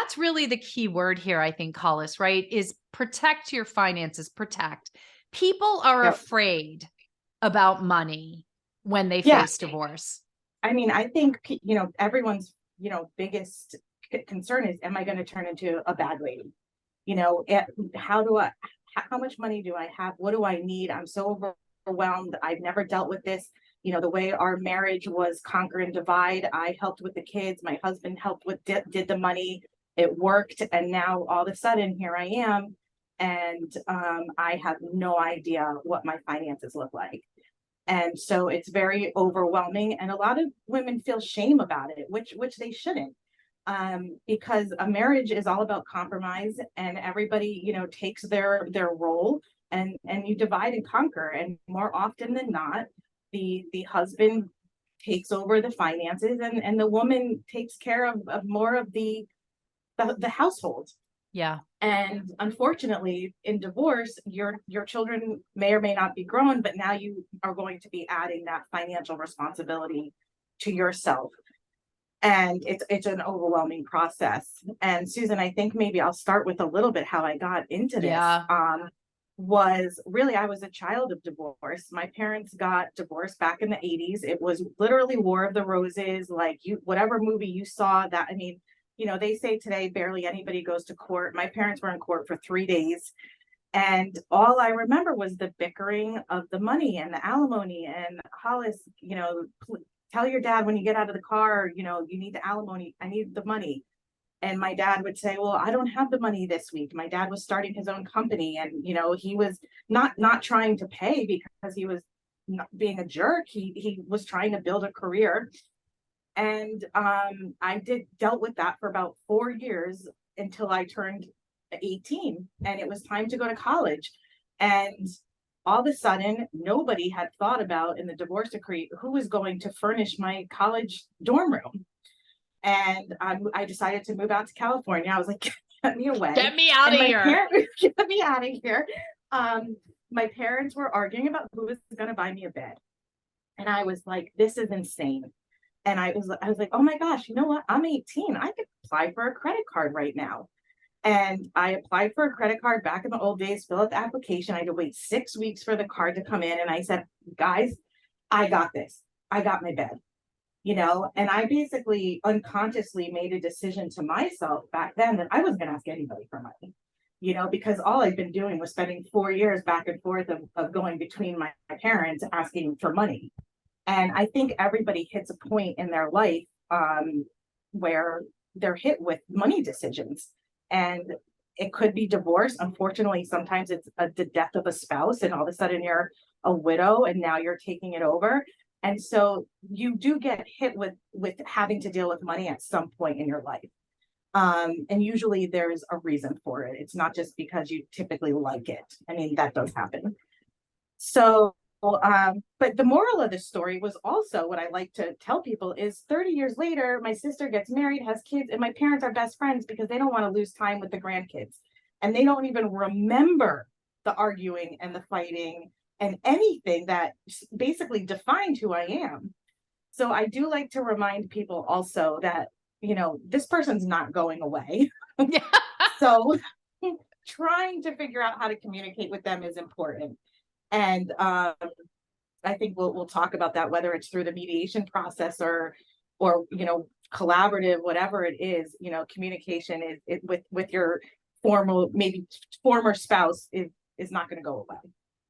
that's really the key word here, I think, Hollis, right? Is protect your finances, protect. People are Yep. afraid about money when they Yeah. face divorce. I mean, I think, everyone's, biggest concern is, am I going to turn into a bad lady? How do how much money do I have? What do I need? I'm so overwhelmed. I've never dealt with this. The way our marriage was conquer and divide. I helped with the kids. My husband helped with, did the money. It worked. And now all of a sudden here I am. And I have no idea what my finances look like. And so it's very overwhelming. And a lot of women feel shame about it, which they shouldn't. Because a marriage is all about compromise, and everybody, takes their role, and you divide and conquer. And more often than not, the husband takes over the finances, and the woman takes care of more of the household. Yeah. And unfortunately, in divorce, your children may or may not be grown, but now you are going to be adding that financial responsibility to yourself. And it's an overwhelming process. And Susan, I think maybe I'll start with a little bit how I got into this. Yeah. Was really, I was a child of divorce. My parents got divorced back in the 80s. It was literally War of the Roses, like whatever movie you saw. That, I mean, they say today barely anybody goes to court. My parents were in court for 3 days. And all I remember was the bickering of the money and the alimony. And Hollis, tell your dad when you get out of the car, you need the alimony. I need the money. And my dad would say, well, I don't have the money this week. My dad was starting his own company, and he was not trying to pay because he was not being a jerk. He was trying to build a career. And I dealt with that for about 4 years until I turned 18, and it was time to go to college. And all of a sudden, nobody had thought about, in the divorce decree, who was going to furnish my college dorm room. And I decided to move out to California. I was like, get me away. Get me out of here. Get me out of here. My parents were arguing about who was going to buy me a bed. And I was like, this is insane. And I was like, oh my gosh, you know what? I'm 18. I could apply for a credit card right now. And I applied for a credit card back in the old days, fill out the application. I had to wait 6 weeks for the card to come in. And I said, guys, I got this. I got my bed. And I basically unconsciously made a decision to myself back then that I wasn't going to ask anybody for money, because all I'd been doing was spending 4 years back and forth of going between my parents asking for money. And I think everybody hits a point in their life where they're hit with money decisions. And it could be divorce. Unfortunately, sometimes it's the death of a spouse, and all of a sudden you're a widow and now you're taking it over. And so you do get hit with having to deal with money at some point in your life. And usually there's a reason for it. It's not just because you typically like it. I mean, that does happen. So, but the moral of the story was also, what I like to tell people is, 30 years later, my sister gets married, has kids, and my parents are best friends because they don't want to lose time with the grandkids. And they don't even remember the arguing and the fighting and anything that basically defined who I am. So I do like to remind people also that, this person's not going away. So trying to figure out how to communicate with them is important. And I think we'll talk about that, whether it's through the mediation process or collaborative, whatever it is. Communication is with your former spouse is not going to go away.